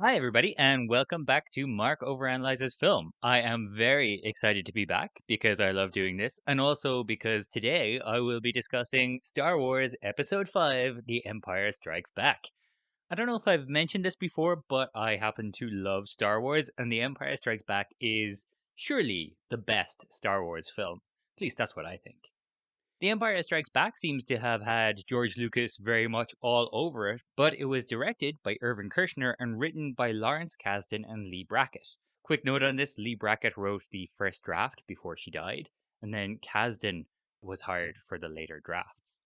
Hi, everybody, and welcome back to Mark Overanalyzes Film. I am very excited to be back because I love doing this, and also because today I will be discussing Star Wars Episode 5 The Empire Strikes Back. I don't know if I've mentioned this before, but I happen to love Star Wars, and The Empire Strikes Back is surely the best Star Wars film. At least that's what I think. The Empire Strikes Back seems to have had George Lucas very much all over it, but it was directed by Irvin Kershner and written by Lawrence Kasdan and Lee Brackett. Quick note on this, Lee Brackett wrote the first draft before she died, and then Kasdan was hired for the later drafts.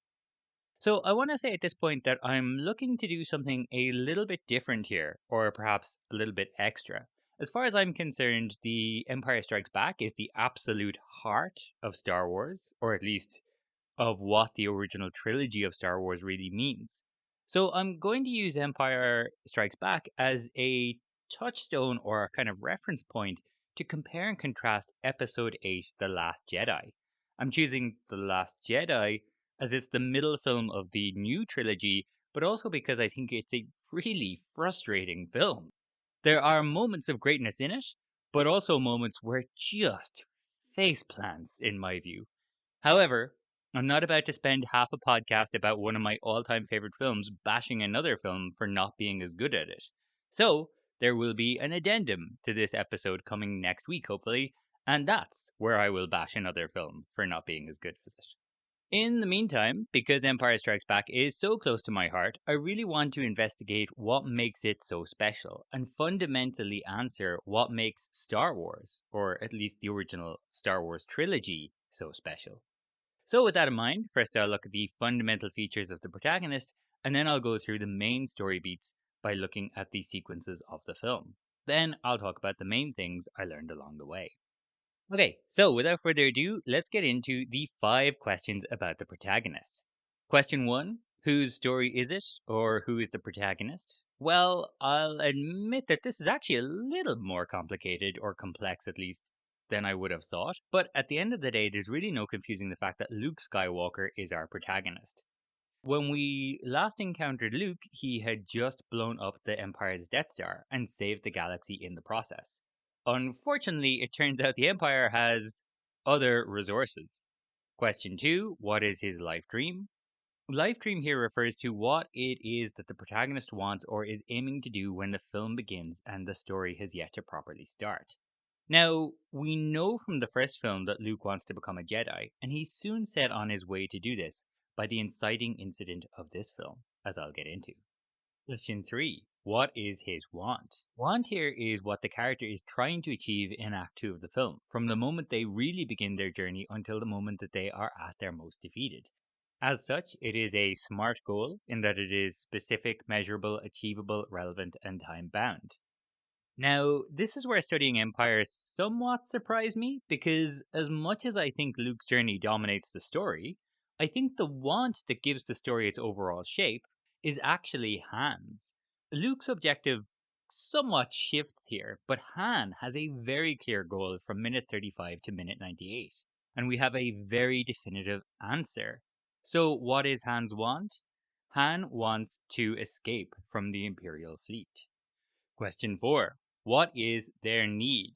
So I want to say at this point that I'm looking to do something a little bit different here, or perhaps a little bit extra. As far as I'm concerned, The Empire Strikes Back is the absolute heart of Star Wars, or at least of what the original trilogy of Star Wars really means. So I'm going to use Empire Strikes Back as a touchstone or a kind of reference point to compare and contrast Episode 8, The Last Jedi. I'm choosing The Last Jedi as it's the middle film of the new trilogy, but also because I think it's a really frustrating film. There are moments of greatness in it, but also moments where it just face plants, in my view. However, I'm not about to spend half a podcast about one of my all time favorite films bashing another film for not being as good at it. So, there will be an addendum to this episode coming next week, hopefully, and that's where I will bash another film for not being as good as it. In the meantime, because Empire Strikes Back is so close to my heart, I really want to investigate what makes it so special and fundamentally answer what makes Star Wars, or at least the original Star Wars trilogy, so special. So, with that in mind, first I'll look at the fundamental features of the protagonist, and then I'll go through the main story beats by looking at the sequences of the film. Then I'll talk about the main things I learned along the way. Okay, so without further ado, let's get into the 5 questions about the protagonist. Question 1: whose story is it, or who is the protagonist? Well, I'll admit that this is actually a little more complicated, or complex at least, than I would have thought, but at the end of the day, there's really no confusing the fact that Luke Skywalker is our protagonist. When we last encountered Luke, he had just blown up the Empire's Death Star and saved the galaxy in the process. Unfortunately, it turns out the Empire has other resources. Question 2: what is his life dream? Life dream here refers to what it is that the protagonist wants or is aiming to do when the film begins and the story has yet to properly start. Now, we know from the first film that Luke wants to become a Jedi, and he's soon set on his way to do this by the inciting incident of this film, as I'll get into. Question 3: what is his want? Want here is what the character is trying to achieve in Act 2 of the film, from the moment they really begin their journey until the moment that they are at their most defeated. As such, it is a SMART goal in that it is specific, measurable, achievable, relevant, and time bound. Now, this is where studying Empire somewhat surprised me, because as much as I think Luke's journey dominates the story, I think the want that gives the story its overall shape is actually Han's. Luke's objective somewhat shifts here, but Han has a very clear goal from minute 35 to minute 98, and we have a very definitive answer. So, what is Han's want? Han wants to escape from the Imperial fleet. Question 4: what is their need?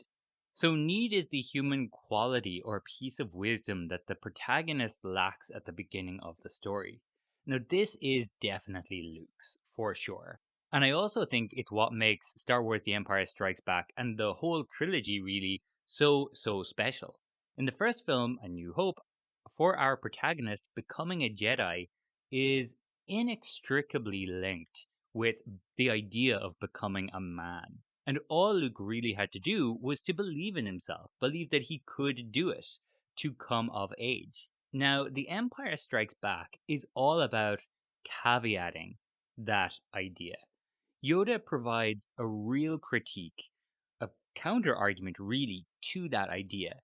So, need is the human quality or piece of wisdom that the protagonist lacks at the beginning of the story. Now, this is definitely Luke's, for sure. And I also think it's what makes Star Wars The Empire Strikes Back and the whole trilogy really so special. In the first film, A New Hope, for our protagonist, becoming a Jedi is inextricably linked with the idea of becoming a man. And all Luke really had to do was to believe in himself, believe that he could do it, to come of age. Now, The Empire Strikes Back is all about caveating that idea. Yoda provides a real critique, a counter argument really to that idea.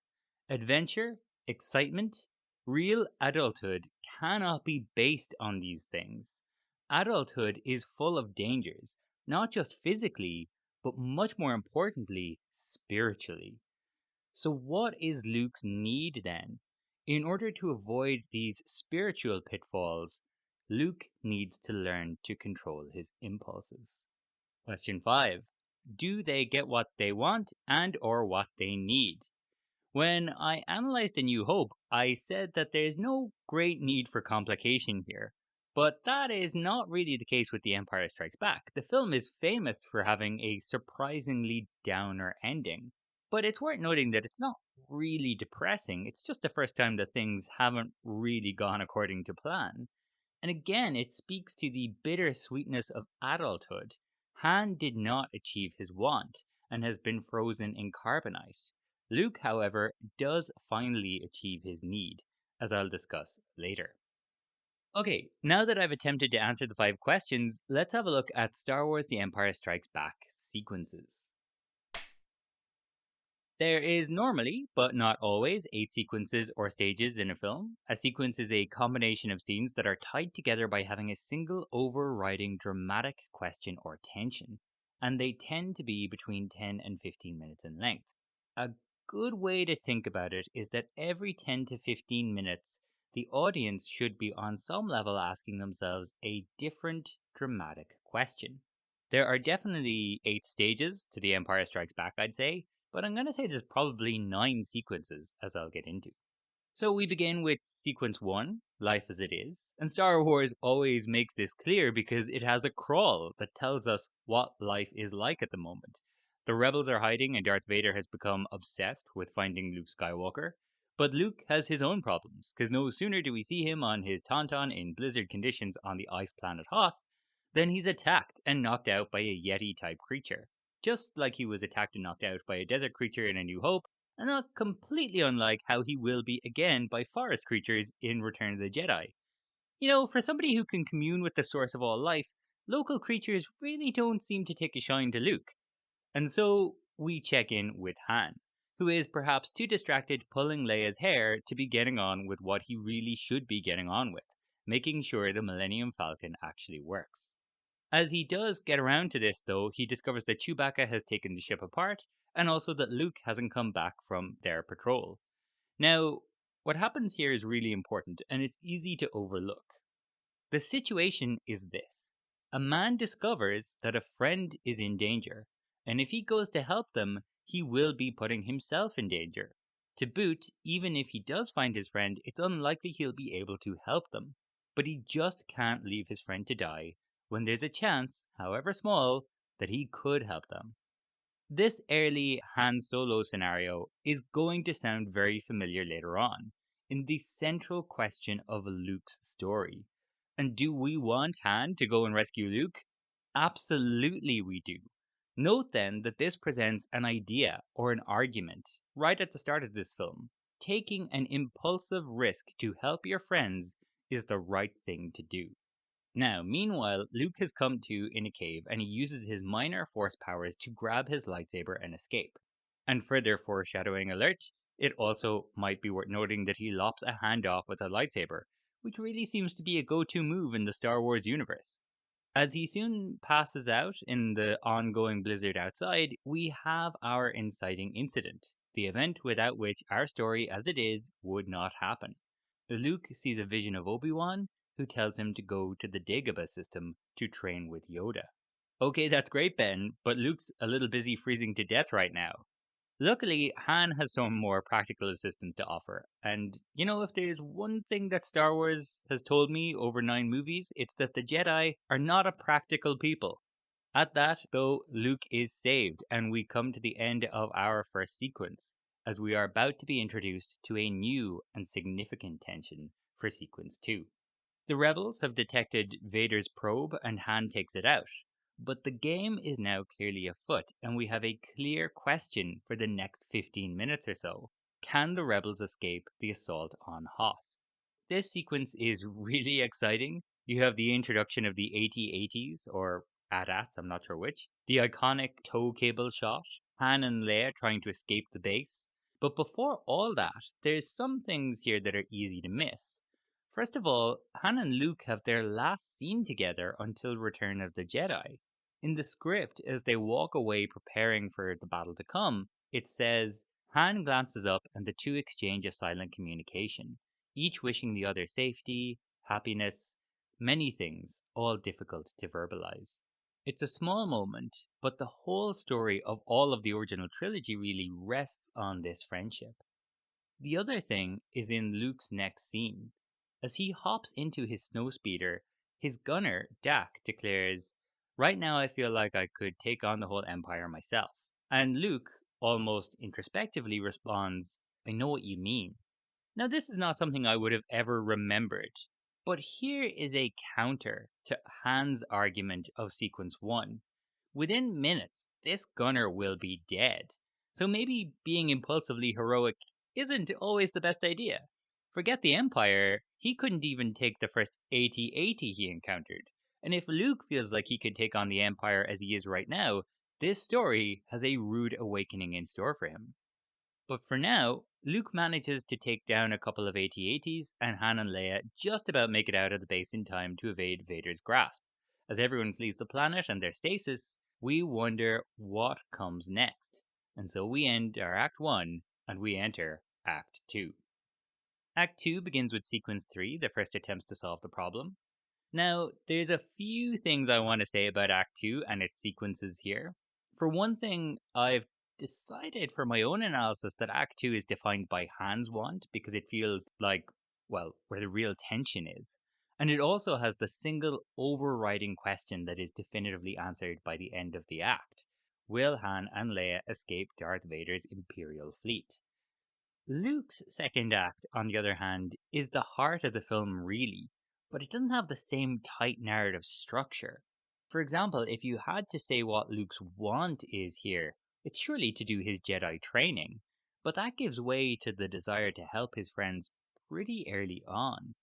Adventure, excitement, real adulthood cannot be based on these things. Adulthood is full of dangers, not just physically, but much more importantly, spiritually. So, what is Luke's need then? In order to avoid these spiritual pitfalls, Luke needs to learn to control his impulses. Question 5: do they get what they want and or what they need? When I analyzed A New Hope, I said that there's no great need for complication here. But that is not really the case with The Empire Strikes Back. The film is famous for having a surprisingly downer ending. But it's worth noting that it's not really depressing, it's just the first time that things haven't really gone according to plan. And again, it speaks to the bittersweetness of adulthood. Han did not achieve his want and has been frozen in carbonite. Luke, however, does finally achieve his need, as I'll discuss later. Okay, now that I've attempted to answer the 5 questions, let's have a look at Star Wars The Empire Strikes Back sequences. There is normally, but not always, 8 sequences or stages in a film. A sequence is a combination of scenes that are tied together by having a single overriding dramatic question or tension, and they tend to be between 10 and 15 minutes in length. A good way to think about it is that every 10 to 15 minutes, the audience should be on some level asking themselves a different dramatic question. There are definitely 8 stages to The Empire Strikes Back, I'd say, but I'm going to say there's probably 9 sequences, as I'll get into. So we begin with sequence 1, Life as It Is, and Star Wars always makes this clear because it has a crawl that tells us what life is like at the moment. The rebels are hiding and Darth Vader has become obsessed with finding Luke Skywalker, but Luke has his own problems, because no sooner do we see him on his Tauntaun in blizzard conditions on the ice planet Hoth, than he's attacked and knocked out by a Yeti-type creature, just like he was attacked and knocked out by a desert creature in A New Hope, and not completely unlike how he will be again by forest creatures in Return of the Jedi. You know, for somebody who can commune with the source of all life, local creatures really don't seem to take a shine to Luke. And so we check in with Han, who is perhaps too distracted pulling Leia's hair to be getting on with what he really should be getting on with, making sure the Millennium Falcon actually works. As he does get around to this, though, he discovers that Chewbacca has taken the ship apart, and also that Luke hasn't come back from their patrol. Now, what happens here is really important, and it's easy to overlook. The situation is this: a man discovers that a friend is in danger, and if he goes to help them, he will be putting himself in danger. To boot, even if he does find his friend, it's unlikely he'll be able to help them. But he just can't leave his friend to die when there's a chance, however small, that he could help them. This early Han Solo scenario is going to sound very familiar later on, in the central question of Luke's story. And do we want Han to go and rescue Luke? Absolutely we do. Note then that this presents an idea or an argument right at the start of this film. Taking an impulsive risk to help your friends is the right thing to do. Now, meanwhile, Luke has come to in a cave and he uses his minor force powers to grab his lightsaber and escape. And further foreshadowing alert, it also might be worth noting that he lops a hand off with a lightsaber, which really seems to be a go-to move in the Star Wars universe. As he soon passes out in the ongoing blizzard outside, we have our inciting incident, the event without which our story as it is would not happen. Luke sees a vision of Obi-Wan, who tells him to go to the Dagobah system to train with Yoda. Okay, that's great, Ben, but Luke's a little busy freezing to death right now. Luckily, Han has some more practical assistance to offer. And, you know, if there's one thing that Star Wars has told me over 9 movies, it's that the Jedi are not a practical people. At that, though, Luke is saved, and we come to the end of our first sequence, as we are about to be introduced to a new and significant tension for sequence 2. The rebels have detected Vader's probe and Han takes it out, but the game is now clearly afoot, and we have a clear question for the next 15 minutes or so. Can the rebels escape the assault on Hoth? This sequence is really exciting. You have the introduction of the AT-ATs, or AT-ATs, I'm not sure which, the iconic tow cable shot, Han and Leia trying to escape the base. But before all that, there's some things here that are easy to miss. First of all, Han and Luke have their last scene together until Return of the Jedi. In the script, as they walk away preparing for the battle to come, it says, Han glances up and the two exchange a silent communication, each wishing the other safety, happiness, many things, all difficult to verbalize. It's a small moment, but the whole story of all of the original trilogy really rests on this friendship. The other thing is in Luke's next scene. As he hops into his snowspeeder, his gunner, Dak, declares, "Right now I feel like I could take on the whole Empire myself." And Luke, almost introspectively, responds, "I know what you mean." Now, this is not something I would have ever remembered, but here is a counter to Han's argument of sequence 1. Within minutes, this gunner will be dead. So maybe being impulsively heroic isn't always the best idea. Forget the Empire, he couldn't even take the first AT-AT he encountered. And if Luke feels like he could take on the Empire as he is right now, this story has a rude awakening in store for him. But for now, Luke manages to take down a couple of AT-ATs, and Han and Leia just about make it out of the base in time to evade Vader's grasp. As everyone flees the planet and their stasis, we wonder what comes next. And so we end our Act 1 and we enter Act 2. Act 2 begins with Sequence 3, the first attempts to solve the problem. Now, there's a few things I want to say about Act 2 and its sequences here. For one thing, I've decided for my own analysis that Act 2 is defined by Han's want because it feels like, well, where the real tension is. And it also has the single overriding question that is definitively answered by the end of the act. Will Han and Leia escape Darth Vader's Imperial fleet? Luke's second act, on the other hand, is the heart of the film, really, but it doesn't have the same tight narrative structure. For example, if you had to say what Luke's want is here, it's surely to do his Jedi training, but that gives way to the desire to help his friends pretty early on.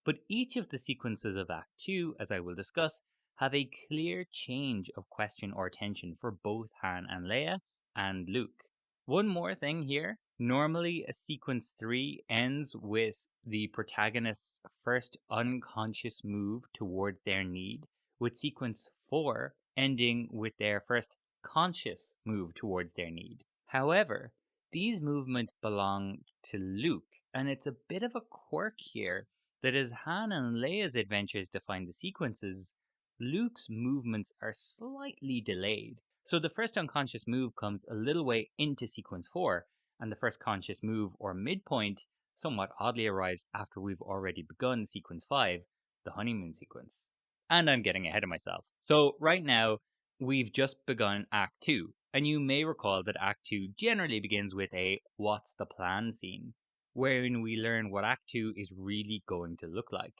But each of the sequences of Act 2, as I will discuss, have a clear change of question or tension for both Han and Leia and Luke. One more thing here. Normally, a sequence 3 ends with the protagonist's first unconscious move towards their need, with sequence 4 ending with their first conscious move towards their need. However, these movements belong to Luke, and it's a bit of a quirk here that as Han and Leia's adventures define the sequences, Luke's movements are slightly delayed. So the first unconscious move comes a little way into sequence 4, and the first conscious move or midpoint somewhat oddly arrives after we've already begun sequence 5, the honeymoon sequence. And I'm getting ahead of myself. So right now, we've just begun Act 2, and you may recall that Act 2 generally begins with a "what's the plan" scene, wherein we learn what Act 2 is really going to look like.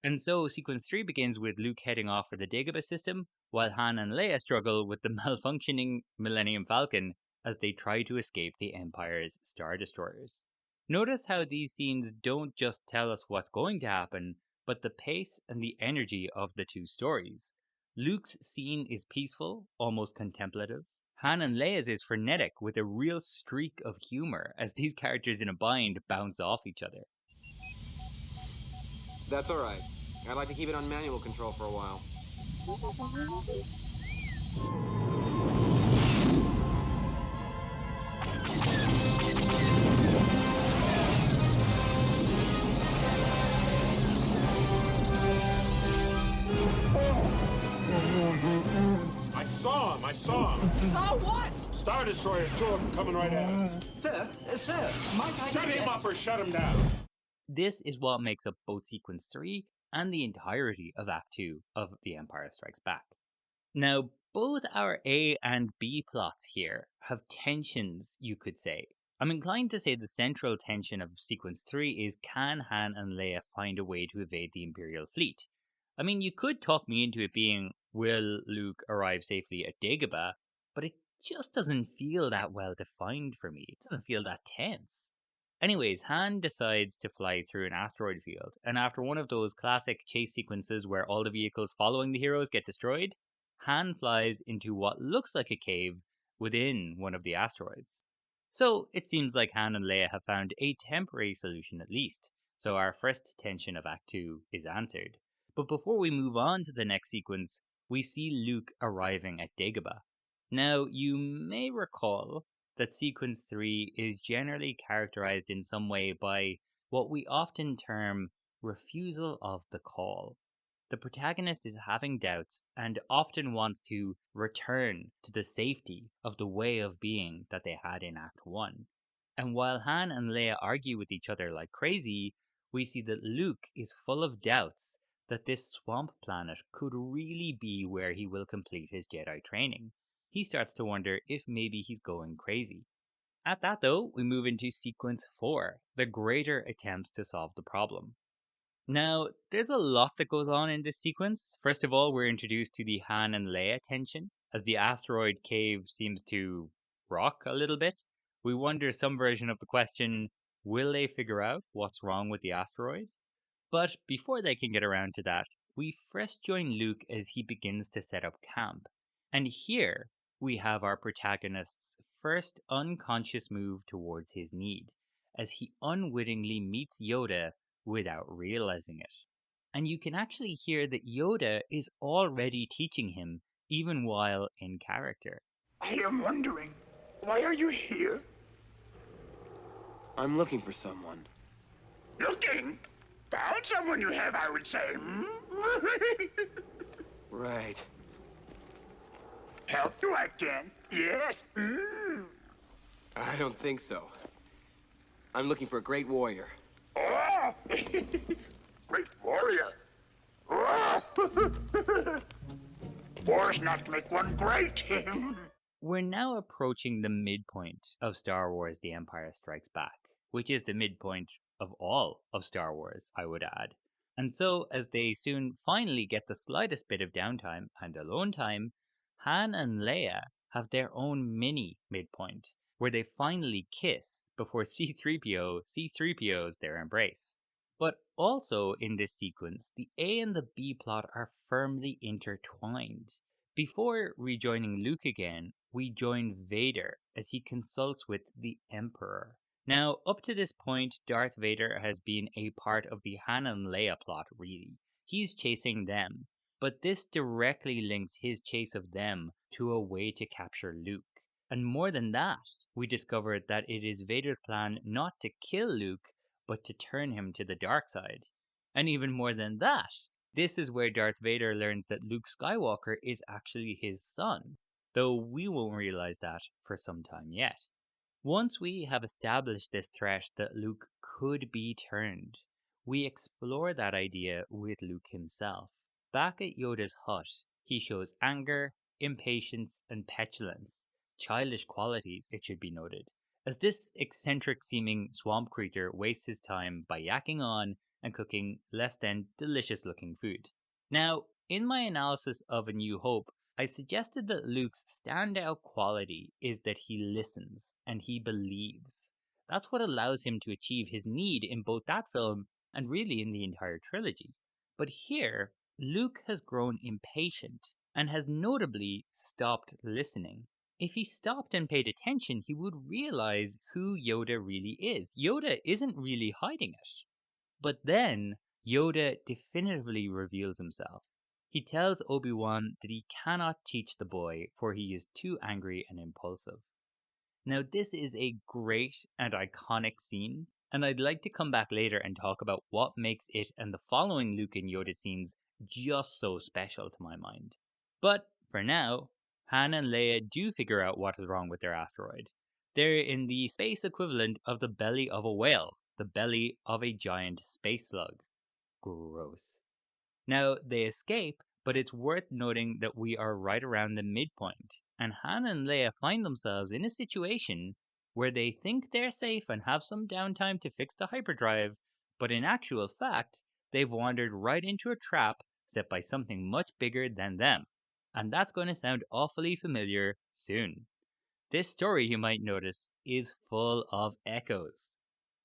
And so sequence 3 begins with Luke heading off for the Dagobah system, while Han and Leia struggle with the malfunctioning Millennium Falcon as they try to escape the Empire's Star Destroyers. Notice how these scenes don't just tell us what's going to happen, but the pace and the energy of the two stories. Luke's scene is peaceful, almost contemplative. Han and Leia's is frenetic, with a real streak of humor as these characters in a bind bounce off each other. That's all right. I'd like to keep it on manual control for a while. I saw him. Saw what? Star Destroyers, two of them coming right at us. Sir, might I Shut him suggest- up or shut him down. This is what makes up both Sequence 3 and the entirety of Act 2 of The Empire Strikes Back. Now, both our A and B plots here have tensions, you could say. I'm inclined to say the central tension of Sequence 3 is, can Han and Leia find a way to evade the Imperial fleet? I mean, you could talk me into it being, will Luke arrive safely at Dagobah? But it just doesn't feel that well defined for me. It doesn't feel that tense. Anyways, Han decides to fly through an asteroid field, and after one of those classic chase sequences where all the vehicles following the heroes get destroyed, Han flies into what looks like a cave within one of the asteroids. So it seems like Han and Leia have found a temporary solution at least, so our first tension of Act 2 is answered. But before we move on to the next sequence, we see Luke arriving at Dagobah. Now, you may recall that Sequence 3 is generally characterized in some way by what we often term refusal of the call. the protagonist is having doubts and often wants to return to the safety of the way of being that they had in Act 1. And while Han and Leia argue with each other like crazy, we see that Luke is full of doubts that this swamp planet could really be where he will complete his Jedi training. He starts to wonder if maybe he's going crazy. At that, though, we move into sequence 4, the greater attempts to solve the problem. Now, there's a lot that goes on in this sequence. First of all, we're introduced to the Han and Leia tension as the asteroid cave seems to rock a little bit. We wonder some version of the question, will they figure out what's wrong with the asteroid? But before they can get around to that, we first join Luke as he begins to set up camp. And here we have our protagonist's first unconscious move towards his need, as he unwittingly meets Yoda without realizing it. And you can actually hear that Yoda is already teaching him, even while in character. I am wondering, why are you here? I'm looking for someone. Looking? Found someone you have, I would say. Right. Help you I can. Yes. I don't think so. I'm looking for a great warrior. Oh! Great warrior. Oh! Wars not make one great. We're now approaching the midpoint of Star Wars The Empire Strikes Back, which is the midpoint of all of Star Wars, I would add. And so, as they soon finally get the slightest bit of downtime and alone time, Han and Leia have their own mini midpoint, where they finally kiss before C-3PO's their embrace. But also in this sequence, the A and the B plot are firmly intertwined. Before rejoining Luke again, we join Vader as he consults with the Emperor. Now, up to this point, Darth Vader has been a part of the Han and Leia plot, really. He's chasing them, but this directly links his chase of them to a way to capture Luke. And more than that, we discover that it is Vader's plan not to kill Luke, but to turn him to the dark side. And even more than that, this is where Darth Vader learns that Luke Skywalker is actually his son, though we won't realize that for some time yet. Once we have established this threat that Luke could be turned, we explore that idea with Luke himself. Back at Yoda's hut, he shows anger, impatience, and petulance, childish qualities, it should be noted, as this eccentric seeming swamp creature wastes his time by yakking on and cooking less than delicious looking food. Now, in my analysis of A New Hope, I suggested that Luke's standout quality is that he listens and he believes. That's what allows him to achieve his need in both that film and really in the entire trilogy. But here, Luke has grown impatient and has notably stopped listening. If he stopped and paid attention, he would realize who Yoda really is. Yoda isn't really hiding it. But then, Yoda definitively reveals himself. He tells Obi-Wan that he cannot teach the boy, for he is too angry and impulsive. Now, this is a great and iconic scene, and I'd like to come back later and talk about what makes it and the following Luke and Yoda scenes just so special to my mind. But for now, Han and Leia do figure out what is wrong with their asteroid. They're in the space equivalent of the belly of a whale, the belly of a giant space slug. Gross. Now, they escape, but it's worth noting that we are right around the midpoint, and Han and Leia find themselves in a situation where they think they're safe and have some downtime to fix the hyperdrive, but in actual fact, they've wandered right into a trap set by something much bigger than them. And that's going to sound awfully familiar soon. This story, you might notice, is full of echoes.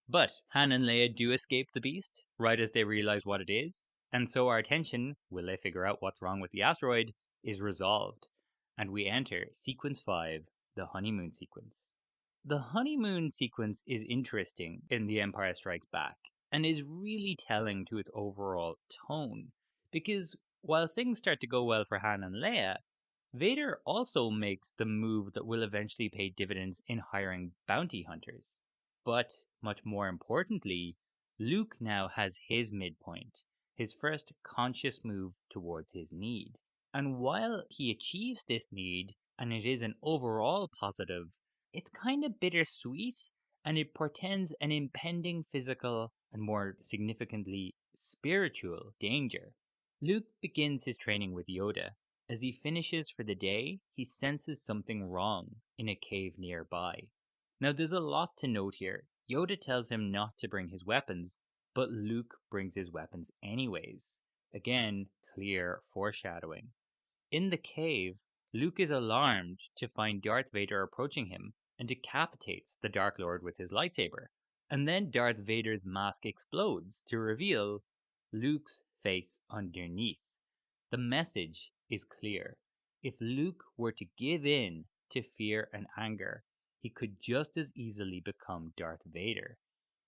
But Han and Leia do escape the beast, right as they realize what it is, and so our tension, will they figure out what's wrong with the asteroid, is resolved, and we enter sequence 5, the honeymoon sequence. The honeymoon sequence is interesting in The Empire Strikes Back, and is really telling to its overall tone, because while things start to go well for Han and Leia, Vader also makes the move that will eventually pay dividends in hiring bounty hunters. But, much more importantly, Luke now has his midpoint, his first conscious move towards his need. And while he achieves this need, and it is an overall positive, it's kind of bittersweet, and it portends an impending physical and more significantly spiritual danger. Luke begins his training with Yoda. As he finishes for the day, he senses something wrong in a cave nearby. Now, there's a lot to note here. Yoda tells him not to bring his weapons, but Luke brings his weapons anyways. Again, clear foreshadowing. In the cave, Luke is alarmed to find Darth Vader approaching him and decapitates the Dark Lord with his lightsaber. And then Darth Vader's mask explodes to reveal Luke's face underneath. The message is clear. If Luke were to give in to fear and anger, he could just as easily become Darth Vader.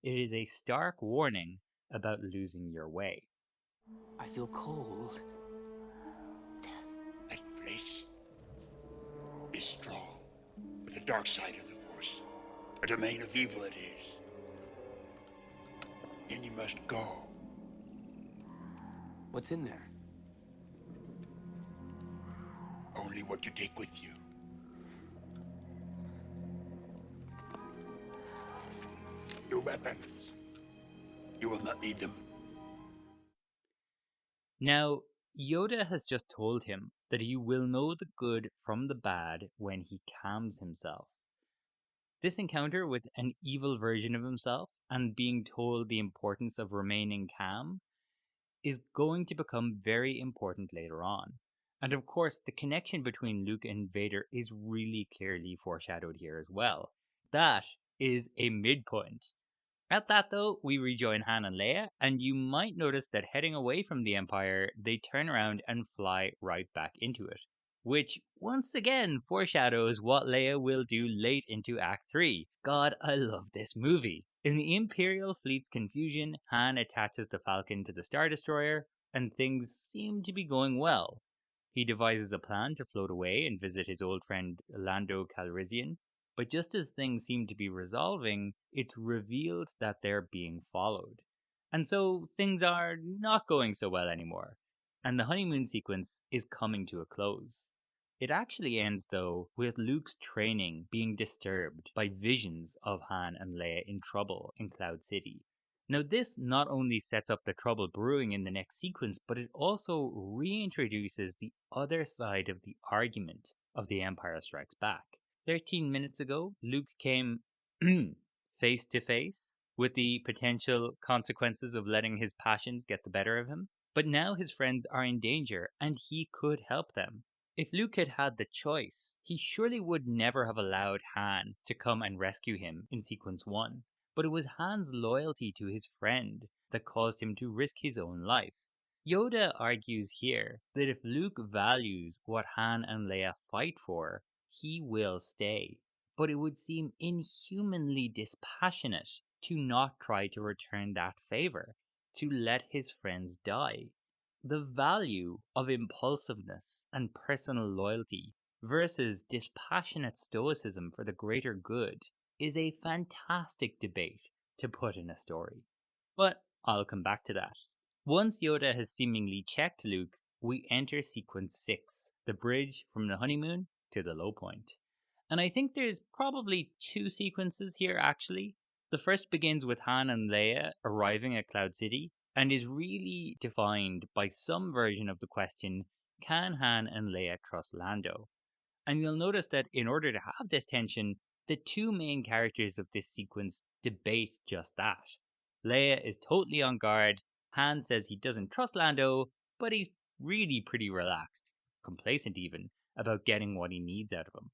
It is a stark warning about losing your way. I feel cold. That place is strong. But the dark side of the Force, a domain of evil it is. And you must go. What's in there? Only what you take with you. Your weapons. You will not need them. Now, Yoda has just told him that he will know the good from the bad when he calms himself. This encounter with an evil version of himself and being told the importance of remaining calm is going to become very important later on. And of course, the connection between Luke and Vader is really clearly foreshadowed here as well. That is a midpoint. At that though, we rejoin Han and Leia, and you might notice that heading away from the Empire, they turn around and fly right back into it. Which, once again, foreshadows what Leia will do late into Act 3. God, I love this movie. In the Imperial fleet's confusion, Han attaches the Falcon to the Star Destroyer, and things seem to be going well. He devises a plan to float away and visit his old friend Lando Calrissian, but just as things seem to be resolving, it's revealed that they're being followed. And so things are not going so well anymore, and the honeymoon sequence is coming to a close. It actually ends, though, with Luke's training being disturbed by visions of Han and Leia in trouble in Cloud City. Now, this not only sets up the trouble brewing in the next sequence, but it also reintroduces the other side of the argument of The Empire Strikes Back. 13 minutes ago, Luke came face to face with the potential consequences of letting his passions get the better of him. But now his friends are in danger and he could help them. If Luke had had the choice, he surely would never have allowed Han to come and rescue him in sequence 1. But it was Han's loyalty to his friend that caused him to risk his own life. Yoda argues here that if Luke values what Han and Leia fight for, he will stay. But it would seem inhumanly dispassionate to not try to return that favor, to let his friends die. The value of impulsiveness and personal loyalty versus dispassionate stoicism for the greater good is a fantastic debate to put in a story. But I'll come back to that. Once Yoda has seemingly checked Luke, we enter sequence 6, the bridge from the honeymoon to the low point. And I think there's probably 2 sequences here actually. The first begins with Han and Leia arriving at Cloud City and is really defined by some version of the question, can Han and Leia trust Lando? And you'll notice that in order to have this tension, the 2 main characters of this sequence debate just that. Leia is totally on guard, Han says he doesn't trust Lando, but he's really pretty relaxed, complacent even, about getting what he needs out of him.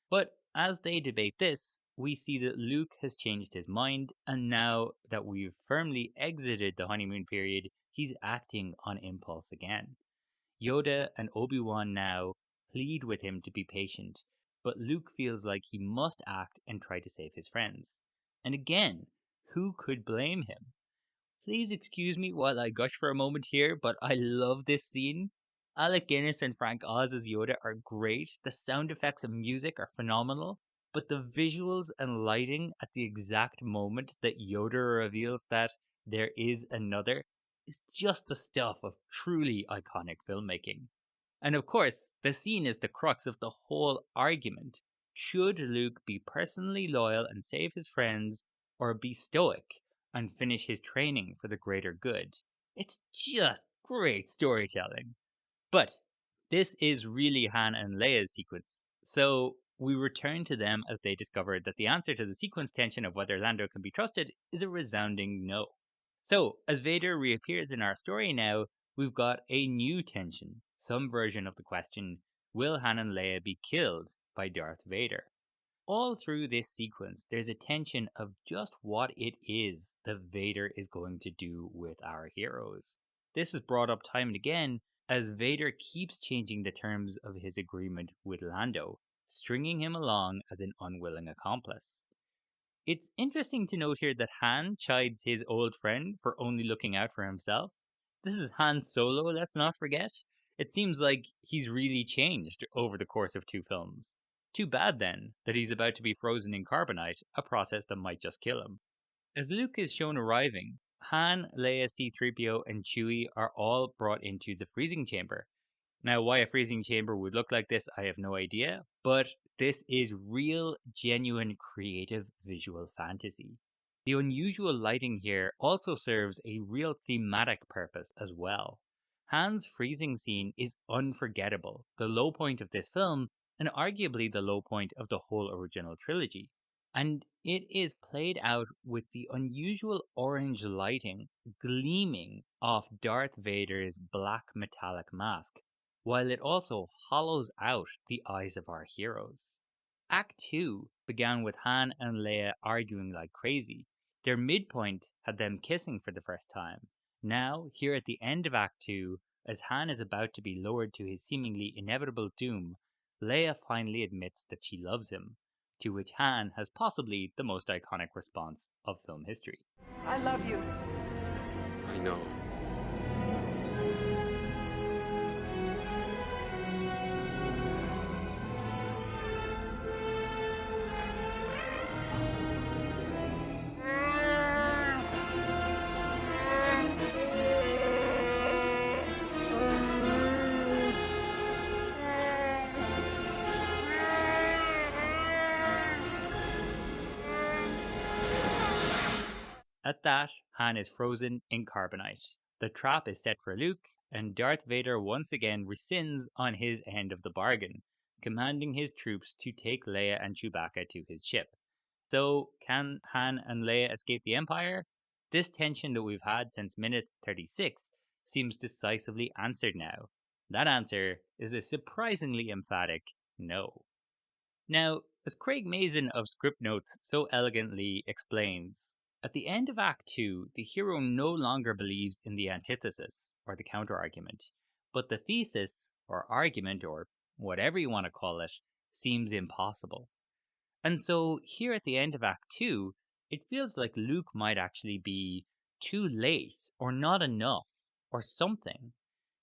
But as they debate this, we see that Luke has changed his mind, and now that we've firmly exited the honeymoon period, he's acting on impulse again. Yoda and Obi-Wan now plead with him to be patient, but Luke feels like he must act and try to save his friends. And again, who could blame him? Please excuse me while I gush for a moment here, but I love this scene. Alec Guinness and Frank Oz as Yoda are great. The sound effects and music are phenomenal. But the visuals and lighting at the exact moment that Yoda reveals that there is another is just the stuff of truly iconic filmmaking. And of course, the scene is the crux of the whole argument. Should Luke be personally loyal and save his friends, or be stoic and finish his training for the greater good? It's just great storytelling. But this is really Han and Leia's sequence, so we return to them as they discover that the answer to the sequence tension of whether Lando can be trusted is a resounding no. So, as Vader reappears in our story now, we've got a new tension, some version of the question, will Han and Leia be killed by Darth Vader? All through this sequence, there's a tension of just what it is that Vader is going to do with our heroes. This is brought up time and again as Vader keeps changing the terms of his agreement with Lando, stringing him along as an unwilling accomplice. It's interesting to note here that Han chides his old friend for only looking out for himself. This is Han Solo, let's not forget. It seems like he's really changed over the course of 2 films. Too bad then that he's about to be frozen in carbonite, a process that might just kill him. As Luke is shown arriving, Han, Leia, C-3PO, and Chewie are all brought into the freezing chamber. Now, why a freezing chamber would look like this, I have no idea, but this is real, genuine, creative visual fantasy. The unusual lighting here also serves a real thematic purpose as well. Han's freezing scene is unforgettable, the low point of this film, and arguably the low point of the whole original trilogy. And it is played out with the unusual orange lighting gleaming off Darth Vader's black metallic mask, while it also hollows out the eyes of our heroes. Act 2 began with Han and Leia arguing like crazy. Their midpoint had them kissing for the first time. Now, here at the end of Act 2, as Han is about to be lowered to his seemingly inevitable doom, Leia finally admits that she loves him, to which Han has possibly the most iconic response of film history. I love you. I know. At that, Han is frozen in carbonite. The trap is set for Luke, and Darth Vader once again rescinds on his end of the bargain, commanding his troops to take Leia and Chewbacca to his ship. So, can Han and Leia escape the Empire? This tension that we've had since minute 36 seems decisively answered now. That answer is a surprisingly emphatic no. Now, as Craig Mazin of Script Notes so elegantly explains, at the end of Act 2, the hero no longer believes in the antithesis, or the counterargument, but the thesis, or argument, or whatever you want to call it, seems impossible. And so, here at the end of Act 2, it feels like Luke might actually be too late, or not enough, or something.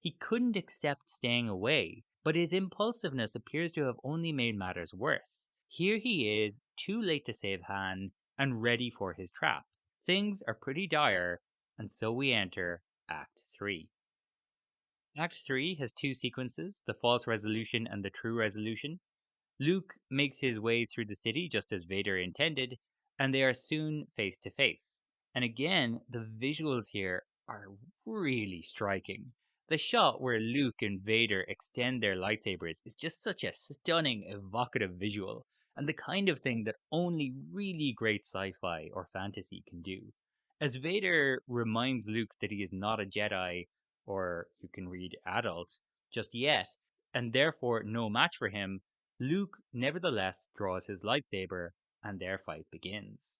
He couldn't accept staying away, but his impulsiveness appears to have only made matters worse. Here he is, too late to save Han, and ready for his trap. Things are pretty dire, and so we enter Act 3. Act 3 has 2 sequences, the false resolution and the true resolution. Luke makes his way through the city just as Vader intended, and they are soon face to face. And again, the visuals here are really striking. The shot where Luke and Vader extend their lightsabers is just such a stunning, evocative visual, and the kind of thing that only really great sci fi or fantasy can do. As Vader reminds Luke that he is not a Jedi, or you can read adult, just yet, and therefore no match for him, Luke nevertheless draws his lightsaber, and their fight begins.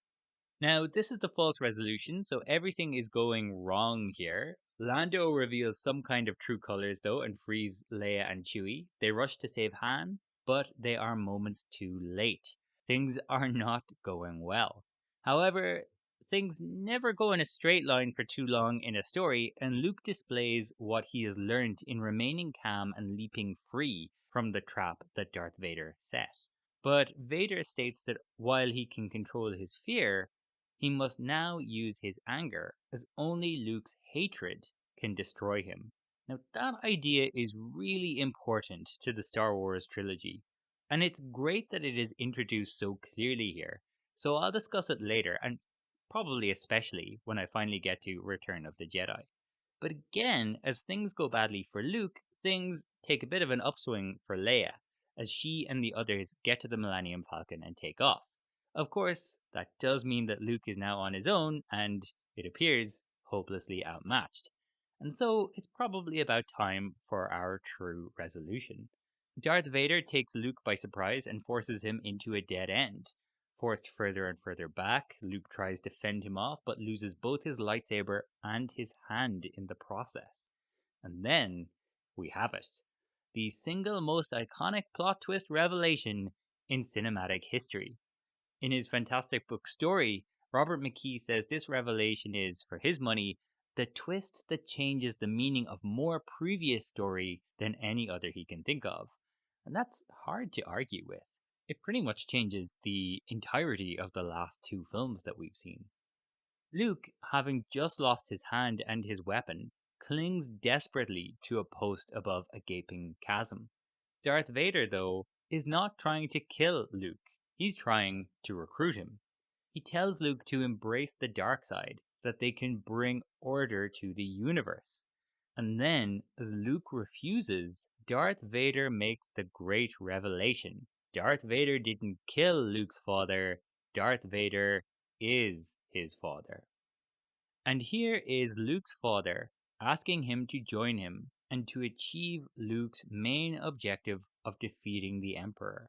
Now, this is the false resolution, so everything is going wrong here. Lando reveals some kind of true colors, though, and frees Leia and Chewie. They rush to save Han, but they are moments too late. Things are not going well. However, things never go in a straight line for too long in a story, and Luke displays what he has learned in remaining calm and leaping free from the trap that Darth Vader set. But Vader states that while he can control his fear, He must now use his anger, as only Luke's hatred can destroy him. Now, that idea is really important to the Star Wars trilogy, and it's great that it is introduced so clearly here. So I'll discuss it later, and probably especially when I finally get to Return of the Jedi. But again, as things go badly for Luke, things take a bit of an upswing for Leia, as she and the others get to the Millennium Falcon and take off. Of course, that does mean that Luke is now on his own and, it appears, hopelessly outmatched. And so it's probably about time for our true resolution. Darth Vader takes Luke by surprise and forces him into a dead end. Forced further and further back, Luke tries to fend him off but loses both his lightsaber and his hand in the process. And then we have it. The single most iconic plot twist revelation in cinematic history. In his fantastic book Story, Robert McKee says this revelation is, for his money, the twist that changes the meaning of more previous story than any other he can think of. And that's hard to argue with. It pretty much changes the entirety of the last two films that we've seen. Luke, having just lost his hand and his weapon, clings desperately to a post above a gaping chasm. Darth Vader, though, is not trying to kill Luke. He's trying to recruit him. He tells Luke to embrace the dark side, that they can bring order to the universe. And then, as Luke refuses, Darth Vader makes the great revelation. Darth Vader didn't kill Luke's father, Darth Vader is his father. And here is Luke's father asking him to join him and to achieve Luke's main objective of defeating the Emperor.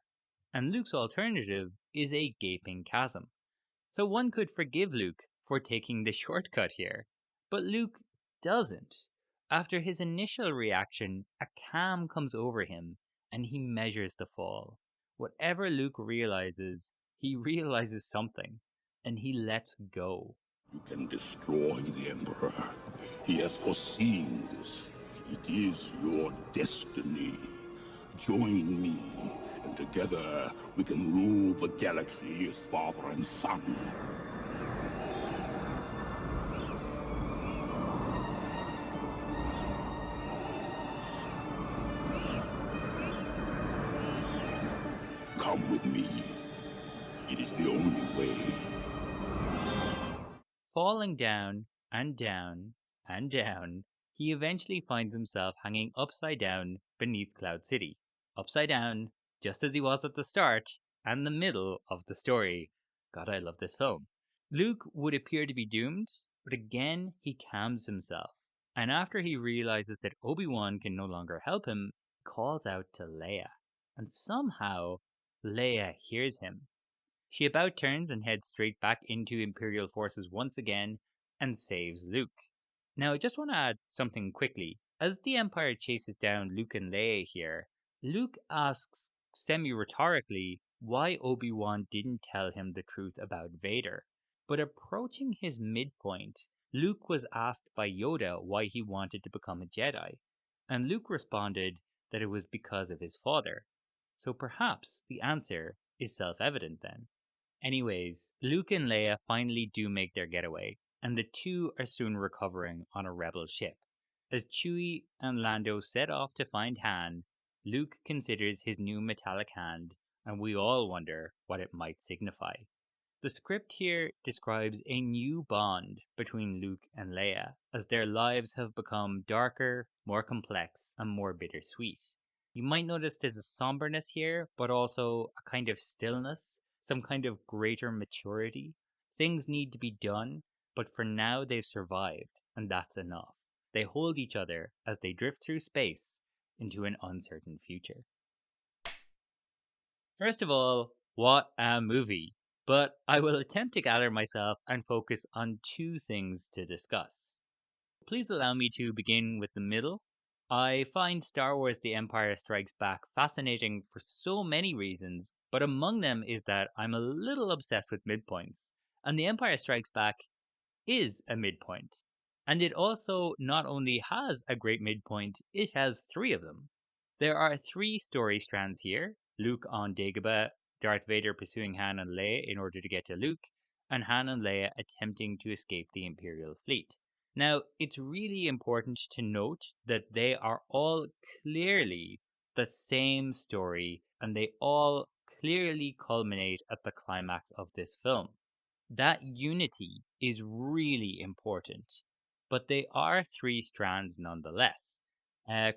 And Luke's alternative is a gaping chasm. So one could forgive Luke for taking the shortcut here, but Luke doesn't. After his initial reaction, a calm comes over him and he measures the fall. Whatever Luke realizes, he realizes something and he lets go. You can destroy the Emperor. He has foreseen this. It is your destiny. Join me, and together we can rule the galaxy as father and son. Come with me. It is the only way. Falling down and down and down, he eventually finds himself hanging upside down beneath Cloud City. Upside down, just as he was at the start and the middle of the story. God, I love this film. Luke would appear to be doomed, but again he calms himself. And after he realizes that Obi-Wan can no longer help him, he calls out to Leia. And somehow, Leia hears him. She about turns and heads straight back into Imperial forces once again and saves Luke. Now, I just want to add something quickly. As the Empire chases down Luke and Leia here, Luke asks semi-rhetorically why Obi-Wan didn't tell him the truth about Vader. But approaching his midpoint, Luke was asked by Yoda why he wanted to become a Jedi. And Luke responded that it was because of his father. So perhaps the answer is self-evident then. Anyways, Luke and Leia finally do make their getaway, and the two are soon recovering on a rebel ship. As Chewie and Lando set off to find Han, Luke considers his new metallic hand, and we all wonder what it might signify. The script here describes a new bond between Luke and Leia, as their lives have become darker, more complex, and more bittersweet. You might notice there's a somberness here, but also a kind of stillness, some kind of greater maturity. Things need to be done, but for now they've survived, and that's enough. They hold each other as they drift through space into an uncertain future. First of all, what a movie! But I will attempt to gather myself and focus on two things to discuss. Please allow me to begin with the middle. I find Star Wars The Empire Strikes Back fascinating for so many reasons, but among them is that I'm a little obsessed with midpoints, and The Empire Strikes Back is a midpoint. And it also not only has a great midpoint, it has three of them. There are three story strands here: Luke on Dagobah, Darth Vader pursuing Han and Leia in order to get to Luke, and Han and Leia attempting to escape the Imperial fleet. Now, it's really important to note that they are all clearly the same story and they all clearly culminate at the climax of this film. That unity is really important, but they are three strands nonetheless.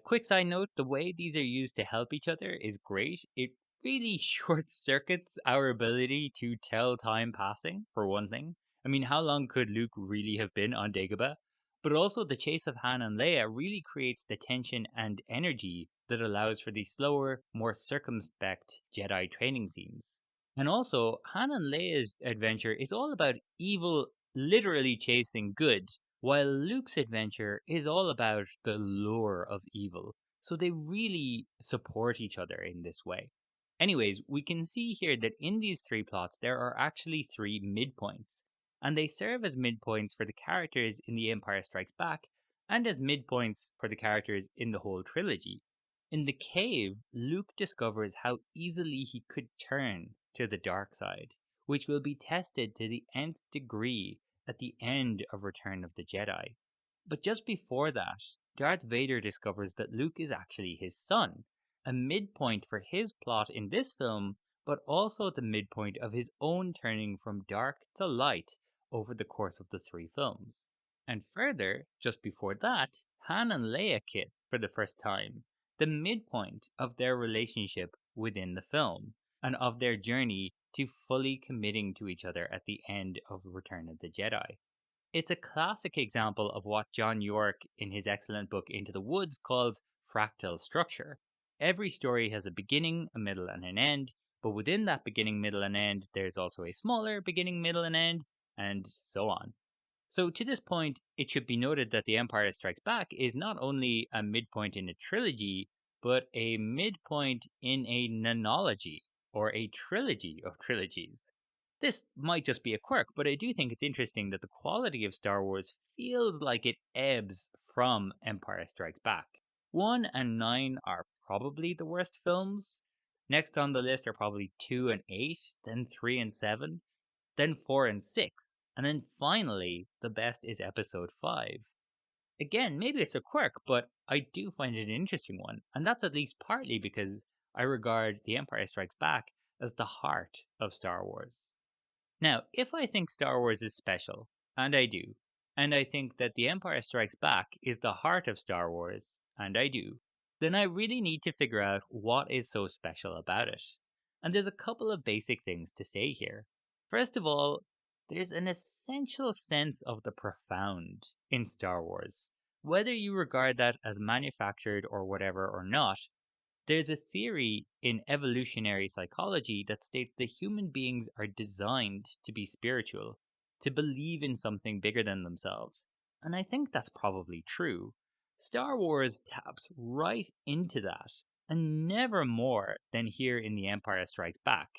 Quick side note, the way these are used to help each other is great. It really short circuits our ability to tell time passing, for one thing. I mean, how long could Luke really have been on Dagobah? But also, the chase of Han and Leia really creates the tension and energy that allows for these slower, more circumspect Jedi training scenes. And also, Han and Leia's adventure is all about evil literally chasing good, while Luke's adventure is all about the lure of evil. So they really support each other in this way. Anyways, we can see here that in these three plots, there are actually three midpoints, and they serve as midpoints for the characters in The Empire Strikes Back and as midpoints for the characters in the whole trilogy. In the cave, Luke discovers how easily he could turn to the dark side, which will be tested to the nth degree at the end of Return of the Jedi. But just before that, Darth Vader discovers that Luke is actually his son, a midpoint for his plot in this film, but also the midpoint of his own turning from dark to light over the course of the three films. And further, just before that, Han and Leia kiss for the first time, the midpoint of their relationship within the film and of their journey to fully committing to each other at the end of Return of the Jedi. It's a classic example of what John York in his excellent book Into the Woods calls fractal structure. Every story has a beginning, a middle, and an end, but within that beginning, middle, and end, there's also a smaller beginning, middle, and end, and so on. So, to this point, it should be noted that The Empire Strikes Back is not only a midpoint in a trilogy, but a midpoint in a nonology, or a trilogy of trilogies. This might just be a quirk, but I do think it's interesting that the quality of Star Wars feels like it ebbs from Empire Strikes Back. 1 and 9 are probably the worst films. Next on the list are probably 2 and 8, then 3 and 7, then 4 and 6, and then finally, the best is episode 5. Again, maybe it's a quirk, but I do find it an interesting one, and that's at least partly because I regard The Empire Strikes Back as the heart of Star Wars. Now, if I think Star Wars is special, and I do, and I think that The Empire Strikes Back is the heart of Star Wars, and I do, then I really need to figure out what is so special about it. And there's a couple of basic things to say here. First of all, there's an essential sense of the profound in Star Wars. Whether you regard that as manufactured or whatever or not, there's a theory in evolutionary psychology that states that human beings are designed to be spiritual, to believe in something bigger than themselves. And I think that's probably true. Star Wars taps right into that, and never more than here in The Empire Strikes Back,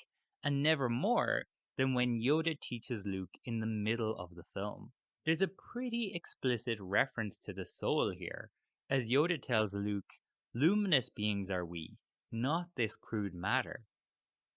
and never more than when Yoda teaches Luke in the middle of the film. There's a pretty explicit reference to the soul here, as Yoda tells Luke, "Luminous beings are we, not this crude matter."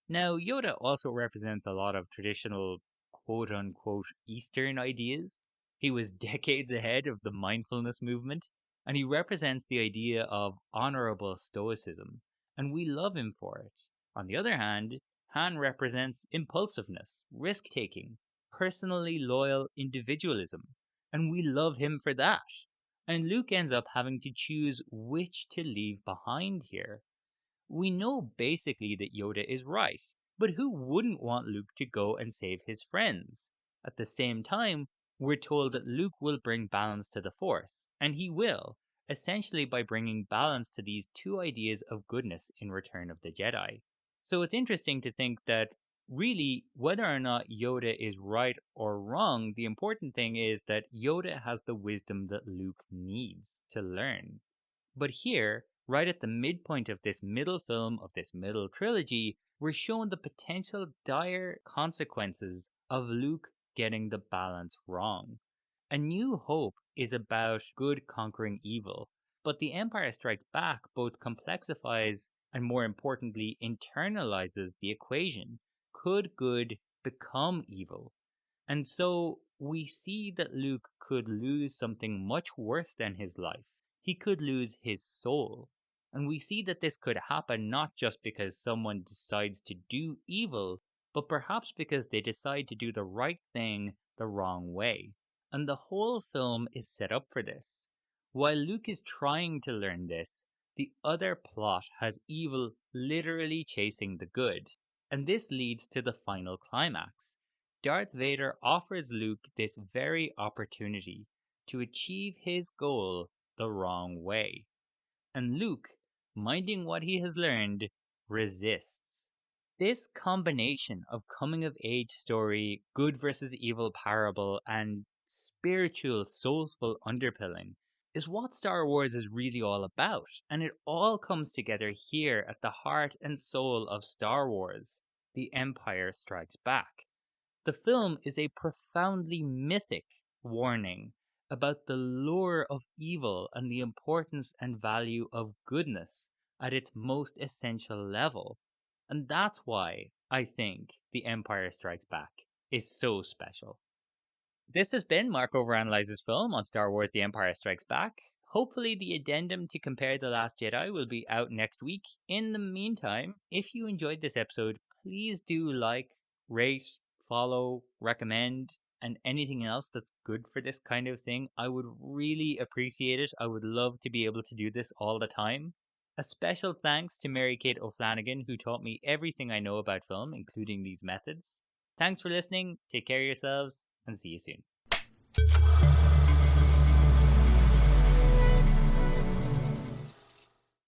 Now, Yoda also represents a lot of traditional quote unquote Eastern ideas. He was decades ahead of the mindfulness movement, and he represents the idea of honorable stoicism, and we love him for it. On the other hand, Han represents impulsiveness, risk taking, personally loyal individualism, and we love him for that. And Luke ends up having to choose which to leave behind here. We know basically that Yoda is right, but who wouldn't want Luke to go and save his friends? At the same time, we're told that Luke will bring balance to the Force, and he will, essentially by bringing balance to these two ideas of goodness in Return of the Jedi. So it's interesting to think that really, whether or not Yoda is right or wrong, the important thing is that Yoda has the wisdom that Luke needs to learn. But here, right at the midpoint of this middle film of this middle trilogy, we're shown the potential dire consequences of Luke getting the balance wrong. A New Hope is about good conquering evil, but The Empire Strikes Back both complexifies and, more importantly, internalizes the equation. Could good become evil? And so we see that Luke could lose something much worse than his life. He could lose his soul. And we see that this could happen not just because someone decides to do evil, but perhaps because they decide to do the right thing the wrong way. And the whole film is set up for this. While Luke is trying to learn this, the other plot has evil literally chasing the good. And this leads to the final climax. Darth Vader offers Luke this very opportunity to achieve his goal the wrong way. And Luke, minding what he has learned, resists. This combination of coming of age story, good versus evil parable, and spiritual, soulful underpinning is what Star Wars is really all about. And it all comes together here at the heart and soul of Star Wars: The Empire Strikes Back. The film is a profoundly mythic warning about the lure of evil and the importance and value of goodness at its most essential level. And that's why I think The Empire Strikes Back is so special. This has been Mark Overanalyzes film on Star Wars The Empire Strikes Back. Hopefully, the addendum to compare The Last Jedi will be out next week. In the meantime, if you enjoyed this episode, please do like, rate, follow, recommend, and anything else that's good for this kind of thing. I would really appreciate it. I would love to be able to do this all the time. A special thanks to Mary Kate O'Flanagan, who taught me everything I know about film, including these methods. Thanks for listening, take care of yourselves, and see you soon.